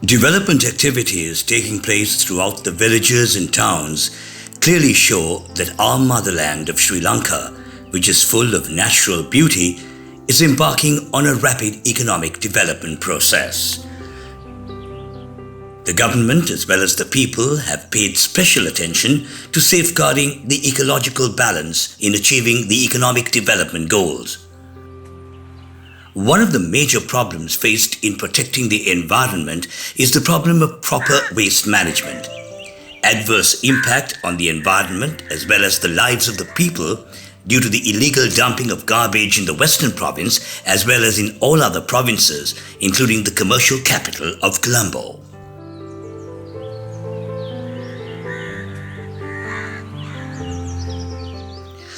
Development activities taking place throughout the villages and towns clearly show that our motherland of Sri Lanka, which is full of natural beauty, is embarking on a rapid economic development process. The government as well as the people have paid special attention to safeguarding the ecological balance in achieving the economic development goals. One of the major problems faced in protecting the environment is the problem of proper waste management. Adverse impact on the environment as well as the lives of the people due to the illegal dumping of garbage in the Western Province as well as in all other provinces, including the commercial capital of Colombo.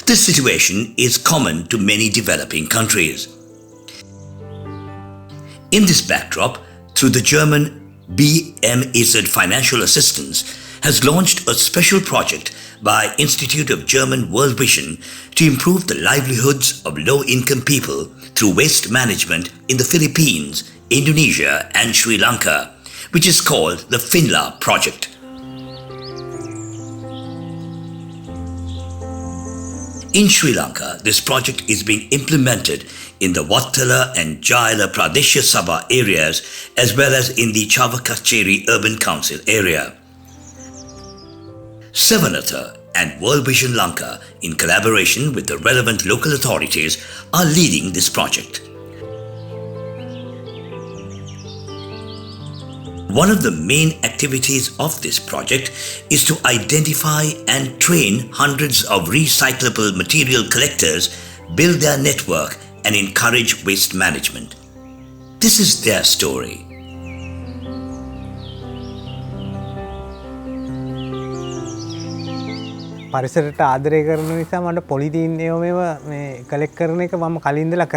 This situation is common to many developing countries. In this backdrop, through the German BMEZ Financial Assistance has launched a special project by Institute of German World Vision to improve the livelihoods of low-income people through waste management in the Philippines, Indonesia and Sri Lanka, which is called the FINLA project. In Sri Lanka, this project is being implemented in the Wattala and Jayala Pradesha Sabha areas as well as in the Chavakacheri Urban Council area. Savanatha and World Vision Lanka, in collaboration with the relevant local authorities, are leading this project. One of the main activities of this project is to identify and train hundreds of recyclable material collectors, build their network and encourage waste management. This is their story. පරිසරයට ආදරය කරන නිසා මට polythene ඒවමව මේ collect කරන එක මම කලින් ඉඳලා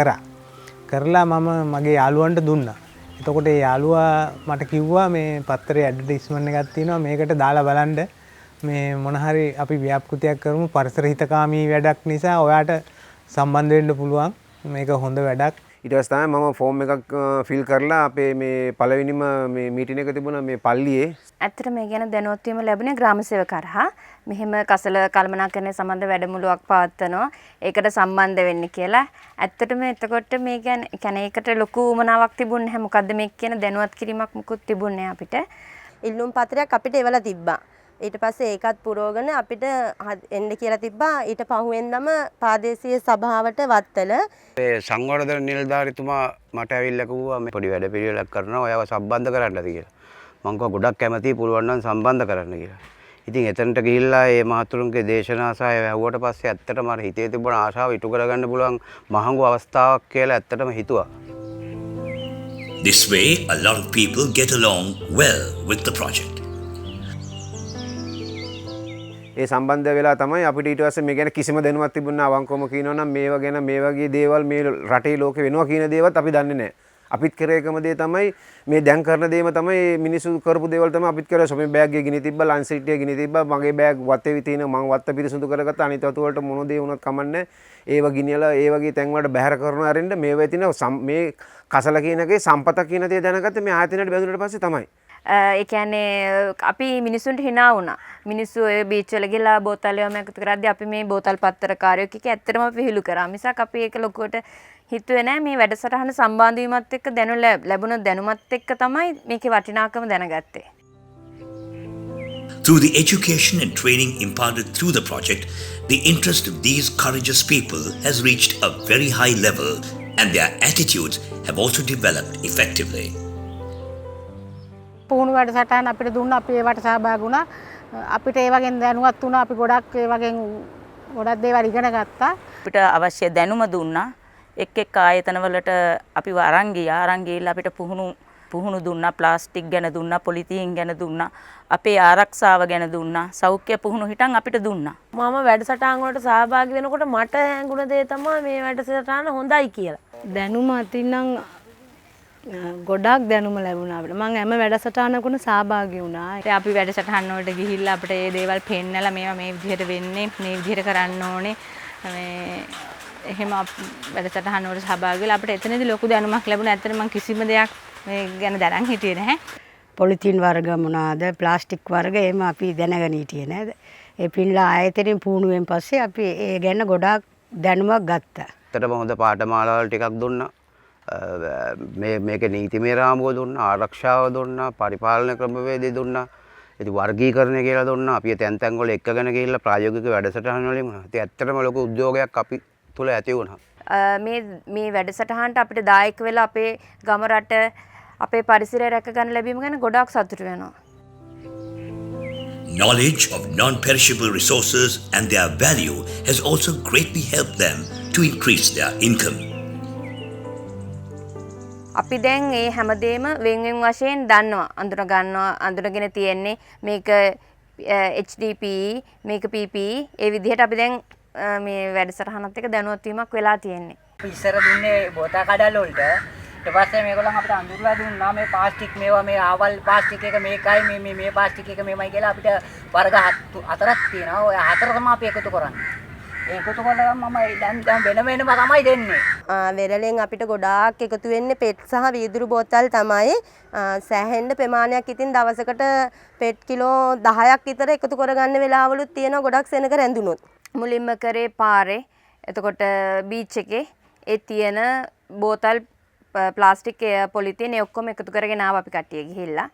කරලා මම මගේ යාළුවන්ට දුන්නා. එතකොට ඒ යාළුවා මට කිව්වා මේ පත්තරේ ඇඩ්වර්ටයිස්මන්ට් එකක් තියෙනවා මේකට දාලා බලන්න මේ මොන හරි අපි ව්‍යාපෘතියක් කරමු පරිසර හිතකාමී වැඩක් නිසා ඔයාට සම්බන්ධ වෙන්න පුළුවන් මේක හොඳ වැඩක්. ඊට පස්සේ තමයි මම ෆෝම් එකක් ෆිල් කරලා අපේ මේ පළවෙනිම මේ මීටින් එක තිබුණා මේ පල්ලියේ. ඇත්තට මේ ගැන දැනුවත් වීම ලැබුණේ ග්‍රාම සේවකරහා. මෙහෙම කසල කළමනාකරණය සම්බන්ධ වැඩමුළුවක් පවත්වනවා. ඒකට සම්බන්ධ වෙන්න කියලා. ඇත්තටම එතකොට මේ කියන්නේ ඒකට ලොකු උමනාවක් තිබුණේ නැහැ. මොකද්ද මේ කියන දැනුවත් කිරීමක් මුකුත් තිබුණේ නැහැ අපිට. ඉල්ලුම් පත්‍රයක් අපිට එවලා තිබ්බා. ඊට පස්සේ ඒකත් පුරවගෙන අපිට එන්න කියලා තිබ්බා. ඊට පහුවෙන්දම ප්‍රාදේශීය සභාවට වත්තල ඒ සංවර්ධන නිලධාරිතුමා මට ඇවිල්ලා කිව්වා මේ පොඩි වැඩ පිළිවෙලක් කරනවා ඔයාව සම්බන්ධ කරන්නද කියලා. මම කිව්වා ගොඩක් කැමතියි පුළුවන් නම් සම්බන්ධ කරන්න කියලා. ඉතින් එතනට ගිහිල්ලා මේ මහතුරුන්ගේ දේශනා සහ ඇහුවට පස්සේ ඇත්තටම අර හිතේ තිබුණ ආශාව ඉටු කරගන්න පුළුවන් මහඟු අවස්ථාවක් කියලා ඇත්තටම හිතුවා. This way, a lot of people get along well with the project. ඒ සම්බන්ධ වෙලා තමයි අපිට ඊට පස්සේ මේ ගැන කිසිම දැනුමක් තිබුණා අවංකවම කියනවා නම් මේවා ගැන මේ වගේ දේවල් මේ රටේ ලෝකෙ වෙනවා කියන දේවත් අපි දන්නේ නැහැ. අපිත් කරේ එකම දේ තමයි මේ දැන් කරන දේම තමයි මිනිස්සු කරපු දේවල් තමයි අපිත් කරේ. shopping bag එක ගිනි තිබ්බා, lunch sheet එක ගිනි තිබ්බා, මගේ bag වත්තේ තියෙන මම වත්ත පිරිසුදු කරගත්තා. අනිත් වතු වලට මොන දේ වුණත් කමන්නේ. ඒව ගිනියලා ඒ වගේ තැන් වලට බැහැර කරනවා අරින්න මේවා තියෙන මේ කසල කියන එකේ සම්පත කියන දේ දැනගත්තේ මේ ආයතනයට බැඳුනට පස්සේ තමයි. ඒ කියන්නේ අපි මිනිස්සුන්ට hina වුණා. මිනිස්සු ඔය බීච් වල ගිහලා බෝතල් එකතු කරද්දී අපි මේ බෝතල් පත්තරකාරයෝ කික ඇත්තටම පිළිලු කරා. මිසක් අපි ඒක ලොකුවට හිතුවේ නැහැ. මේ වැඩසටහන සම්බන්ධ වීමත් එක්ක ලැබුණ දැනුමත් එක්ක තමයි මේකේ වටිනාකම දැනගත්තේ. Through the education and training imparted through the project, the interest of these courageous people has reached a very high level and their attitudes have also developed effectively. පුහුණු වැඩසටහන අපිට දුන්නා අපි ඒවට සහභාගී වුණා අපිට ඒ වගේ දැනුවත් වුණා අපි ගොඩක් ඒ වගේ ගොඩක් දේවල් ඉගෙන ගත්තා අපිට අවශ්‍ය දැනුම දුන්නා එක් ආයතන වලට අපිව අරන් ගිහිල්ලා අපිට පුහුණු දුන්නා ප්ලාස්ටික් ගැන දුන්නා පොලිතීන් ගැන දුන්නා අපේ ආරක්ෂාව ගැන දුන්නා සෞඛ්‍ය පුහුණු හිටන් අපිට දුන්නා මම වැඩසටහන් වලට සහභාගී වෙනකොට මට හැඟුණ දේ තමයි මේ වැඩසටහන හොඳයි කියලා දැනුම අතින්නම් ගොඩක් දැනුම ලැබුණා අපිට. මම හැම වැඩසටහනකම සහභාගී වුණා. ඉතින් අපි වැඩසටහන් වලට ගිහිල්ලා අපිට මේ දේවල් පෙන්නලා මේවා මේ විදිහට වෙන්නේ, මේ විදිහට කරන්න ඕනේ. මේ එහෙම වැඩසටහන් වලට සහභාගී වෙලා අපිට එතනදී ලොකු දැනුමක් ලැබුණා. ඇත්තටම මම කිසිම දෙයක් මේ ගැන දැනන් හිටියේ නැහැ. පොලිතින් වර්ග මොනවාද ප්ලාස්ටික් වර්ග එහෙම අපි දැනගෙන හිටියේ නේද. ඒ පින්ලා ආයතනයෙන් පුහුණුවෙන් පස්සේ අපි ඒ ගැන ගොඩාක් දැනුමක් ගත්තා. ඇත්තටම හොඳ පාඨමාලාවල් ටිකක් දුන්නා. මේක නීතිමය රාමුව දුන්නා, ආරක්ෂාව දුන්නා, පරිපාලන ක්‍රමවේදය දුන්නා. ඉතින් වර්ගීකරණය කියලා දුන්නා. අපි තැන් තැන් වල එක්කගෙන ගිහිල්ලා ප්‍රායෝගික වැඩසටහන් වලින් ඉතින් ඇත්තටම ලොකු උද්‍යෝගයක් අපි තුල ඇති වුණා. මේ වැඩසටහනට අපිට දායක වෙලා අපේ ගම රට අපේ පරිසරය රැක ගන්න ලැබීම ගැන ගොඩාක් සතුටු වෙනවා. Knowledge of non-perishable resources and their value has also greatly helped them to increase their income. අපි දැන් මේ හැමදේම වෙන් වෙන් වශයෙන් දන්නවා, අඳුනගෙන තියෙන්නේ මේක HDPE මේක PPE ඒ විදිහට අපි දැන් මේ වැඩසටහනත් එක්ක දැනුවත් වීමක් වෙලා තියෙන්නේ. ඉස්සර දුන්නේ බෝතා කඩල් වලට ඊට පස්සේ මේගොල්ලන් අපිට අඳුරලා දුන්නා මේ ප්ලාස්ටික් මේවා මේ ආවල් ප්ලාස්ටික් එක මේකයි මේ ප්ලාස්ටික් එක මේමයි කියලා අපිට වර්ග හතරක් තියෙනවා. ඔය හතර තමයි අපි එකතු කරන්නේ. ඒකතු කරලා මම දැන් වෙන වෙනම තමයි දෙන්නේ. වෙරළෙන් අපිට ගොඩාක් එකතු වෙන්නේ පෙට් සහ වීදුරු බෝතල් තමයි. සෑහෙන්න ප්‍රමාණයක් ඉතින් දවසකට පෙට් කිලෝ 10ක් විතර එකතු කරගන්න වෙලාවලුත් තියෙනවා ගොඩක් සෙනඟ රැඳුනොත්. මුලින්ම කරේ පාරේ එතකොට බීච් එකේ ඒ තියෙන බෝතල් ප්ලාස්ටික් පොලිතින් ඔක්කොම එකතු කරගෙන ආව අපි කට්ටිය ගිහිල්ලා.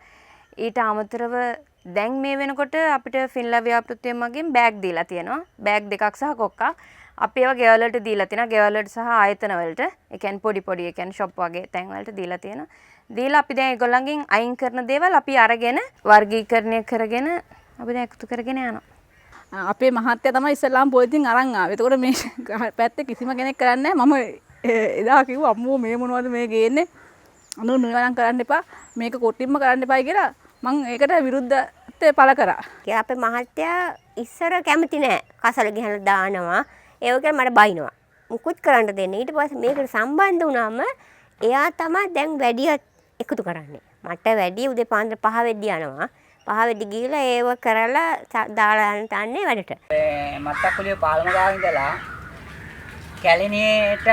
ඊට අමතරව දැන් මේ වෙනකොට අපිට ෆින්ලා ව්‍යාපෘතිය මගින් බෑග් දීලා තියෙනවා. බෑග් දෙකක් සහ කොක්කක්. අපි ඒවා ගෙවල් වලට දීලා තියෙනවා. ගෙවල් වලට සහ ආයතන වලට. ඒ කියන්නේ පොඩි ඒ කියන්නේ ෂොප් වගේ තැන් වලට දීලා තියෙනවා. දීලා අපි දැන් ඒගොල්ලන්ගෙන් අයින් කරන දේවල් අපි අරගෙන වර්ගීකරණය කරගෙන අපි දැන් එකතු කරගෙන යනවා. අපේ මහත්තයා තමයි ඉස්සෙල්ලාම පොලිතින් අරන් ආවේ. එතකොට මේ පැත්තේ කිසිම කෙනෙක් කරන්නේ නැහැ. මම එදා කිව්වා අම්මෝ මේ මොනවද මේ ගේන්නේ? අනු මේවනම් කරන්න එපා. මේක කොටින්ම කරන්න එපායි කියලා මම ඒකට විරුද්ධත්වය පළ කරා. අපේ මහත්තයා ඉස්සර කැමති නෑ. කසල ගහලා දානවා. ඒක කියලා මට බයිනවා. මුකුත් කරන්න දෙන්නේ. ඊට පස්සේ මේකට සම්බන්ධ වුණාම එයා තමයි දැන් වැඩි එකතු කරන්නේ. මට වැඩි උදේ පාන්දර 5 වෙද්දි යනවා. 5 වෙද්දි ගිහලා ඒව කරලා දාලා යන්නේ වැඩට. මත්තක්කුලිය පාලම ගාව ඉඳලා කැලිනියට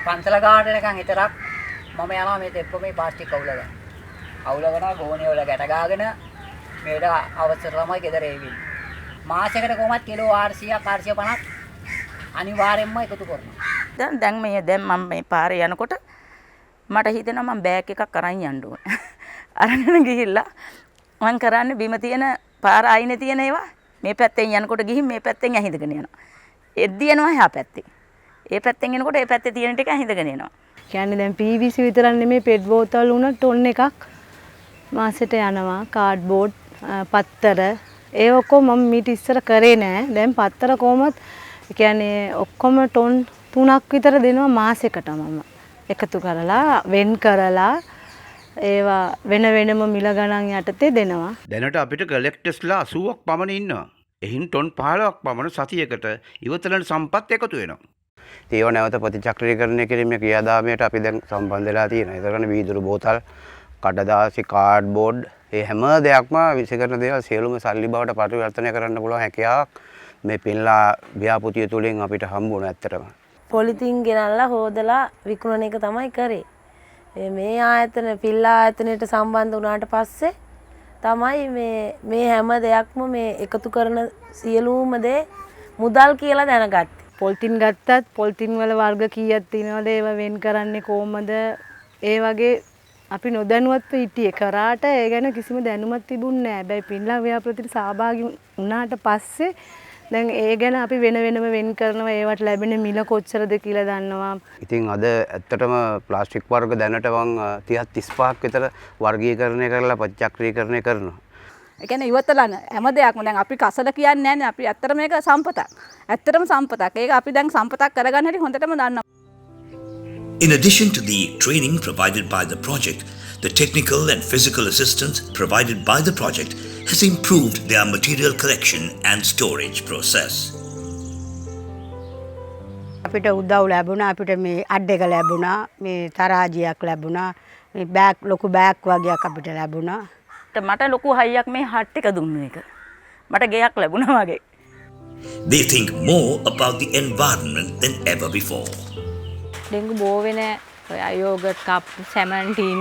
පන්සල ගාවට යනකම් විතරක් මම යනවා මේ දෙප්ප මේ ප්ලාස්ටික් අවුලගෙන. අවුලගෙන ගෝණිය වල ගැට ගාගෙන මේකට අවසර තමයි ගෙදර එවින්නේ. මාසයකට කොහොමත් කිලෝ 400ක් 450ක් අනිවාර්යෙන්ම එකතු කරනවා. දැන් මම මේ පාරේ යනකොට මට හිතෙනවා මම බෑග් එකක් අරන් යන්න ඕනේ. අරගෙන ගිහිල්ලා මම කරන්නේ බිම තියෙන පාර ආයිනේ තියෙන ඒවා මේ පැත්තෙන් යනකොට ගිහින් මේ පැත්තෙන් ඇහිඳගෙන යනවා. එද්දි යනවා එහා පැත්තේ. ඒ පැත්තෙන් එනකොට ඒ පැත්තේ තියෙන ටික ඇහිඳගෙන එනවා. කියන්නේ දැන් PVC විතරක් නෙමෙයි පෙට් බෝතල් උන ටොන් එකක් මාසෙට යනවා. කාඩ්බෝඩ් පත්තර ඒ ඔක්කොම මම මීට ඉස්සර කරේ නෑ. දැන් පත්තර කොහොමත් කියන්නේ ඔක්කොම ටොන් 3ක් විතර දෙනවා මාසෙකට මම. එකතු කරලා වෙන් කරලා ඒවා වෙන වෙනම මිල ගණන් යටතේ දෙනවා. දැනට අපිට කලෙක්ටර්ස්ලා 80ක් පමණ ඉන්නවා. එහින් ටොන් 15ක් පමණ සතියකට ඉවතලන සම්පත් එකතු වෙනවා. ඒව නැවත ප්‍රතිචක්‍රීකරණය කිරීමේ ක්‍රියාදාමයට අපි දැන් සම්බන්ධ වෙලා තියෙනවා. ඒ කරන්නේ වීදුරු බෝතල්, කඩදාසි, කාඩ්බෝඩ් මේ හැම දෙයක්ම විශේෂ දේවල් සියලුම සල්ලි බවට පරිවර්තනය කරන්න පුළුවන් හැකියාවක් මේ පින්ලා ව්‍යාපෘතිය තුලින් අපිට හම්බුණා ඇත්තටම. පොලිතින් ගෙනල්ලා හොදලා විකුණන එක තමයි කරේ. මේ ආයතන පිල්ලා ආයතනයට සම්බන්ධ වුණාට පස්සේ තමයි මේ හැම දෙයක්ම මේ එකතු කරන සියලුම දේ මුදල් කියලා දැනගත්තේ. පොලිතින් ගත්තත් පොලිතින් වල වර්ග කීයක් තියෙනවද ඒව වෙන් කරන්නේ කොහොමද ඒ වගේ අපි නොදැනුවත්ව හිටියේ. කරාට ඒ ගැන කිසිම දැනුමක් තිබුණේ නැහැ. හැබැයි පින්ලා ව්‍යාපෘතියට සහභාගී වුණාට පස්සේ දැන් ඒ ගැන අපි වෙන වෙනම වෙන් කරනවා. ඒවට ලැබෙන මිල කොච්චරද කියලා දන්නවා. ඉතින් අද ඇත්තටම ප්ලාස්ටික් වර්ග දැනට 30 35ක් විතර වර්ගීකරණය කරලා ප්‍රතිචක්‍රීකරණය කරනවා. ඒ කියන්නේ ඉවතලන හැම දෙයක්ම දැන් අපි කසල කියන්නේ නැහැ නේ. අපි ඇත්තටම මේක සම්පතක්. ඇත්තටම සම්පතක්. ඒක අපි දැන් සම්පතක් කරගන්න හැටි හොඳටම දන්නවා. In addition to the training provided by the project, the technical and physical assistance provided by the project has improved their material collection and storage process. අපිට උදව් ලැබුණා. අපිට මේ අඩ් එක ලැබුණා. මේ තරාජියක් ලැබුණා. මේ බෑග් ලොකු බෑග් වගේක් අපිට ලැබුණා. මට ලොකු හයියක් මේ හට් එක දුන්න එක. මට ගෙයක් ලැබුණා වගේ. They think more about the environment than ever before. Dengue බෝ වෙන ඔය යෝගට් කප් සැමන් ටින්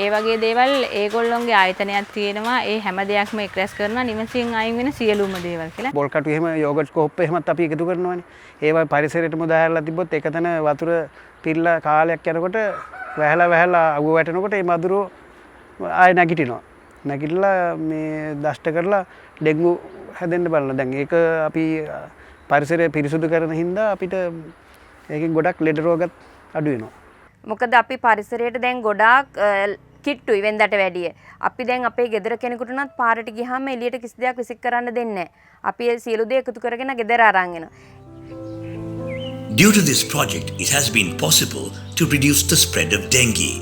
ඒ වගේ දේවල් ඒගොල්ලොන්ගේ ආයතනයක් තියෙනවා. ඒ හැම දෙයක්ම එක්රැස් කරනවා නිවසින් අයින් වෙන සියලුම දේවල් කියලා. බොල් කටු එහෙම යෝගට් කෝප්ප එහෙමත් අපි එකතු කරනවානේ. ඒවා පරිසරයටම දාලා තිබ්බොත් එක තැන වතුර පිරලා කාලයක් යනකොට වැහලා අගුව වැටෙනකොට මේ මදුරු ආය නැගිටිනවා. නැගිටලා මේ දෂ්ට කරලා ඩෙන්ගු හැදෙන්න බලන. දැන් ඒක අපි පරිසරය පිරිසුදු කරන හින්දා අපිට ඒකෙන් ගොඩක් ලෙඩ රෝගත් අඩු වෙනවා. මොකද අපි පරිසරයට දැන් ගොඩාක් කිට්ටුයි වෙනදට වැඩිය. අපි දැන් අපේ ගෙදර කෙනෙකුට උනත් පාරට ගියාම එළියට කිසි දෙයක් විසික් කරන්න දෙන්නේ නැහැ. අපි ඒ සියලු දේ එකතු කරගෙන ගෙදර අරන් එනවා. Due to this project, it has been possible to reduce the spread of dengue.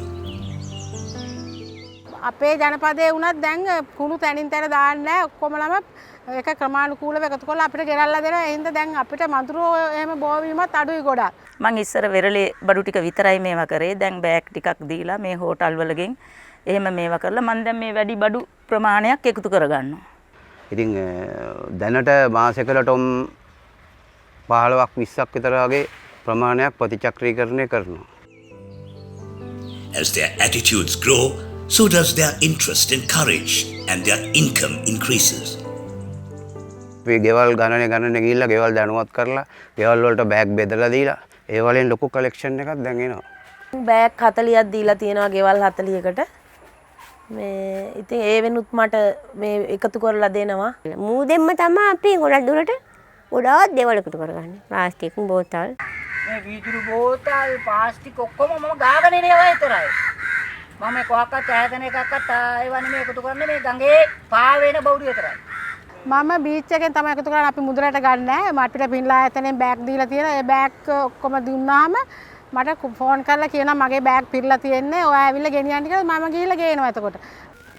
අපේ ජනපදයේ වුණත් දැන් කුණු තැනින් තැන දාන්නේ නැහැ. ඔක්කොමලම ඒක ක්‍රමානුකූලව එකතු කරලා අපිට ගෙනල්ලා දෙනවා. ඒ හින්දා දැන් අපිට මధుරෝ එහෙම බෝවීමත් අඩුයි ගොඩාක්. මං ඉස්සර වෙරළේ බඩු ටික විතරයි මේවා කරේ. දැන් බෑග් ටිකක් දීලා මේ හෝටල් වලගෙන් එහෙම මේවා කරලා මං දැන් මේ වැඩි බඩු ප්‍රමාණයක් එකතු කරගන්නවා. ඉතින් දැනට මාසෙකට ටොම් 15ක් 20ක් විතර වගේ ප්‍රමාණයක් ප්‍රතිචක්‍රීකරණය කරනවා. As their attitudes grow, so does their interest and courage, and their income increases. අපි ගෙවල් ගණනේ ගිහිල්ලා ගෙවල් දැනුවත් කරලා ගෙවල් වලට බෑග් බෙදලා දීලා ඒ වලින් ලොකු කලෙක්ෂන් එකක් දැන් එනවා. බෑග් 40ක් දීලා තියෙනවා ගෙවල් 40කට. මේ ඉතින් ඒ වෙනුත් මට මේ එකතු කරලා දෙනවා. මූදෙන්ම තමයි අපි ගොඩක් දුරට ගොඩාක් දේවල් එකතු කරගන්නේ. ප්ලාස්ටික් බෝතල්. මේ වීදුරු බෝතල් ප්ලාස්ටික් ඔක්කොම මම ගාගෙන ඉනවා විතරයි. මම මේ කොහක්වත් ඈතන එකක්වත් ඒවා නෙමෙයි එකතු කරන්නේ මේ ගඟේ පා වෙන බවුරු විතරයි. මම බීච් එකෙන් තමයි එකතු කරන්නේ. අපි මුදලට ගන්න නැහැ. අපිට පින්ලා ආයතනයෙන් බෑග් දීලා තියෙනවා. ඒ බෑග් ඔක්කොම දුන්නාම මට ෆෝන් කරලා කියනවා මගේ බෑග් පිරලා තියෙන්නේ. ඔයා ඇවිල්ලා ගෙනියන්න කියලා මම ගිහිල්ලා ගේනවා එතකොට.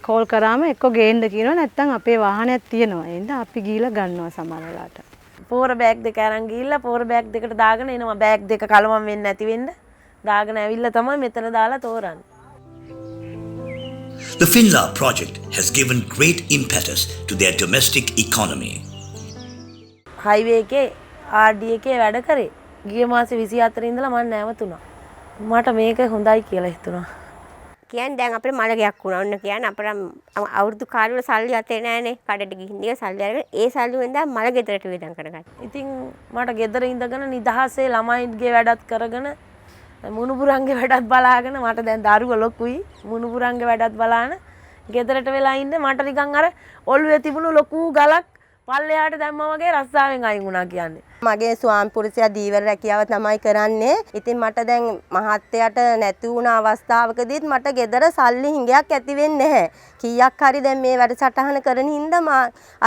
කෝල් කරාම එක්ක ගේන්න කියනවා නැත්නම් අපේ වාහනයක් තියෙනවා. ඒ හින්දා අපි ගිහිල්ලා ගන්නවා සමහර වෙලාවට. පෝර බෑග් දෙක අරන් ගිහිල්ලා පෝර බෑග් දෙකට දාගෙන එනවා. බෑග් දෙක කලවම් වෙන්නේ නැති වෙන්න දාගෙන ඇවිල්ලා තමයි මෙතන දාලා තෝරන්නේ. The Finla project has given great impetus to their domestic economy. Highway එකේ RD එකේ වැඩ කරේ. ගිය මාසේ 24 ඉඳලා මම නැවතුණා. මට මේක හොඳයි කියලා හිතුණා. කියන්නේ දැන් අපේ මලගයක් වුණා. ඔන්න කියන්නේ අපේ අවුරුදු කාලේ වල සල්ලි අතේ නැහනේ. කඩට ගිහින් ඉඳලා සල්ලි අරගෙන ඒ සල්ලි වෙනදා මල ගෙදරට වේදම් කරගත්තා. ඉතින් මට ගෙදර ඉඳගෙන නිදහසේ ළමයින්ගේ වැඩත් කරගෙන මුණුපුරන්ගේ වැඩත් බලාගෙන මට දැන් දරුවා ලොකුයි. මුණුපුරන්ගේ වැඩත් බලාන ගෙදරට වෙලා ඉන්න මට නිකන් අර ඔළුවේ තිබුණු ලොකු ගලක් පල්ලෙහාට දැම්මා වගේ රස්සාවෙන් අයින් වුණා කියන්නේ. මගේ ස්වාමි පුරුෂයා දීවර රැකියාව තමයි කරන්නේ. ඉතින් මට දැන් මහත්තයාට නැති වුණ අවස්ථාවකදීත් මට ගෙදර සල්ලි හිඟයක් ඇති වෙන්නේ නැහැ. කීයක් හරි දැන් මේ වැඩසටහන කරන හින්දා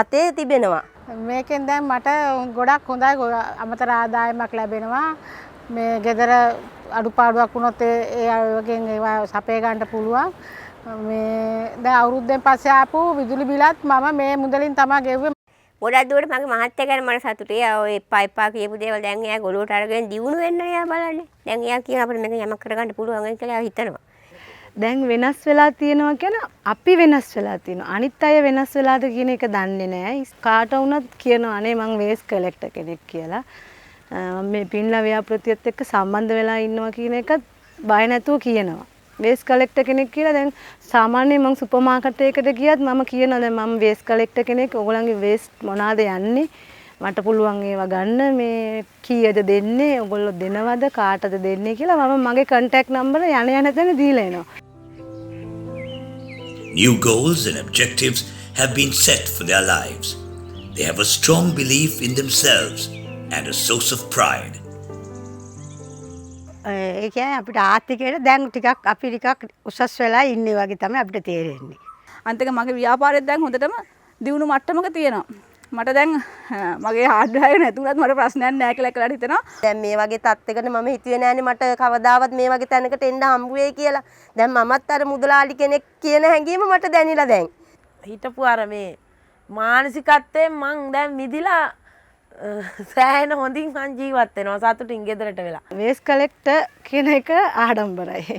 අතේ තිබෙනවා. මේකෙන් දැන් මට ගොඩක් හොඳයි අමතර ආදායමක් ලැබෙනවා. මේ ගෙදර අඩුපාඩුවක් වුණොත් ඒ වගේ ඒවා සපේ ගන්න පුළුවන්. මේ දැන් අවුරුද්දෙන් පස්සේ ආපු විදුලි බිලත් මම මේ මුදලින් තමයි ගෙව්වේ. ගොඩක් දුරට මගේ මහත්තයා ගැන මට සතුටුයි. ඔය එපා කියපු දේවල් දැන් එයා ගොළුවට අරගෙන දියුණු වෙන්න එයා බලන්නේ. දැන් එයා කියන අපිට මේක යමක් කරගන්න පුළුවන් කියලා හිතනවා. දැන් වෙනස් වෙලා තියෙනවා කියන අපි වෙනස් වෙලා තියෙනවා. අනිත් අය වෙනස් වෙලාද කියන එක දන්නේ නැහැ. කාට වුණත් කියනවා අනේ මං වේස් කලෙක්ටර් කෙනෙක් කියලා. මේ පින්ලා ව්‍යාපෘතියත් එක්ක සම්බන්ධ වෙලා ඉන්නවා කියන එකත් බය නැතුව කියනවා. වේස් කලෙක්ටර් කෙනෙක් කියලා දැන් සාමාන්‍යයෙන් මම සුපර් මාකට් එකකට ගියත් මම කියනවා දැන් මම වේස් කලෙක්ටර් කෙනෙක්. ඔයගොල්ලන්ගේ වේස් මොනවාද යන්නේ? මට පුළුවන් ඒවා ගන්න මේ කීයද දෙන්නේ? ඔයගොල්ලෝ දෙනවද? කාටද දෙන්නේ කියලා මම මගේ contact number යන තැන දීලා එනවා. New goals and objectives have been set for their lives. They have a strong belief in themselves and a source of pride. ඒ කියන්නේ අපිට ආර්ථිකයට දැන් ටිකක් අපි ටිකක් උසස් වෙලා ඉන්නේ වගේ තමයි අපිට තේරෙන්නේ. අන්තික මගේ ව්‍යාපාරෙත් දැන් හොඳටම දියුණු මට්ටමක තියෙනවා. මට දැන් මගේ හાર્ඩ් ඩ්‍රයිව් නැතුණත් මට ප්‍රශ්නයක් නැහැ කියලා එකලට හිතෙනවා. දැන් මේ වගේ තත්යකට මම හිතුවේ නෑනේ මට කවදාවත් මේ වගේ තැනකට එන්න හම්බ වෙයි කියලා. දැන් මමත් අර මුදලාලි කෙනෙක් කියන හැඟීම මට දැනිලා දැන්. හිටපු අර මේ මානසිකත්වයෙන් මං දැන් මිදිලා සෑහෙන හොඳින් මං ජීවත් වෙනවා සතුටින් ගෙදරට වෙලා. වේස් කලෙක්ටර් කියන එක ආඩම්බරයි.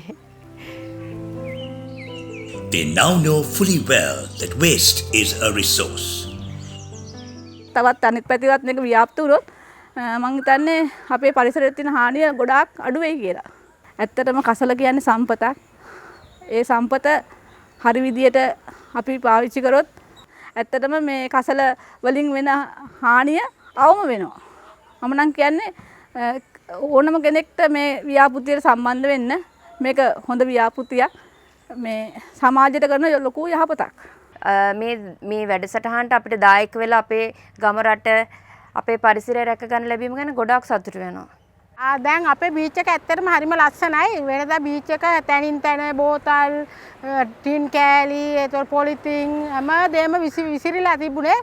They now know fully well that waste is a resource. තවත් අනිත් පැතිවත් මේක ව්‍යාප්ත වුණොත් මම හිතන්නේ අපේ පරිසරයේ තියෙන හානිය ගොඩාක් අඩු වෙයි කියලා. ඇත්තටම කසල කියන්නේ සම්පතක්. ඒ සම්පත හරි විදියට අපි පාවිච්චි කරොත් ඇත්තටම මේ කසල වලින් වෙන හානිය අවම වෙනවා. මම නම් කියන්නේ ඕනම කෙනෙක්ට මේ ව්‍යාපෘතියට සම්බන්ධ වෙන්න. මේක හොඳ ව්‍යාපෘතියක්. මේ සමාජයට කරන ලොකු යහපතක්. මේ වැඩසටහනට අපිට දායක වෙලා අපේ ගම රට අපේ පරිසරය රැක ගන්න ලැබීම ගැන ගොඩාක් සතුටු වෙනවා. දැන් අපේ බීච් එක ඇත්තටම හරිම ලස්සනයි. වෙනදා බීච් එක තැනින් තැන බෝතල්, ටින් කෑලි, ඒතකොට පොලිතින් හැමදේම විසිරිලා තිබුණේ.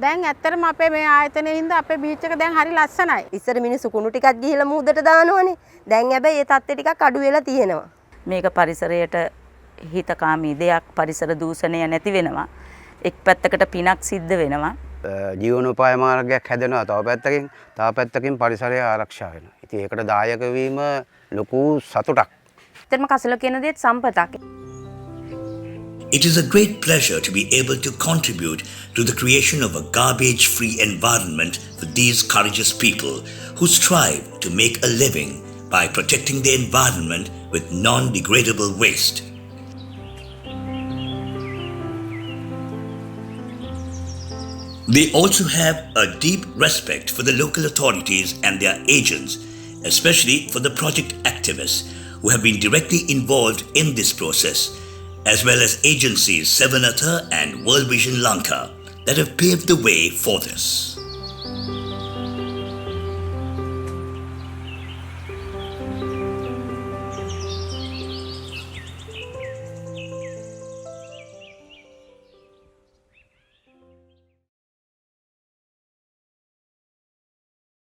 දැන් ඇත්තටම අපේ මේ ආයතනයේ හින්දා අපේ බීච් එක දැන් හරි ලස්සනයි. ඉස්සර මිනිස්සු කුණු ටිකක් ගිහිල්ලා මුහුදට දානවනේ. දැන් හැබැයි ඒ තත්ත්වය ටිකක් අඩු වෙලා තියෙනවා. මේක පරිසරයට හිතකාමී දෙයක්, පරිසර දූෂණය නැති වෙනවා. එක් පැත්තකට පිනක් සිද්ධ වෙනවා. ජීවනෝපාය මාර්ගයක් හැදෙනවා තව පැත්තකින් පරිසරය ආරක්ෂා වෙනවා. ඉතින් ඒකට දායක වීම ලොකු සතුටක්. ඇත්තටම කසල කියන දේත් සම්පතක්. It is a great pleasure to be able to contribute to the creation of a garbage-free environment for these courageous people who strive to make a living by protecting the environment with non-degradable waste. They also have a deep respect for the local authorities and their agents, especially for the project activists who have been directly involved in this process, as well as agencies Sevanatha and World Vision Lanka that have paved the way for this.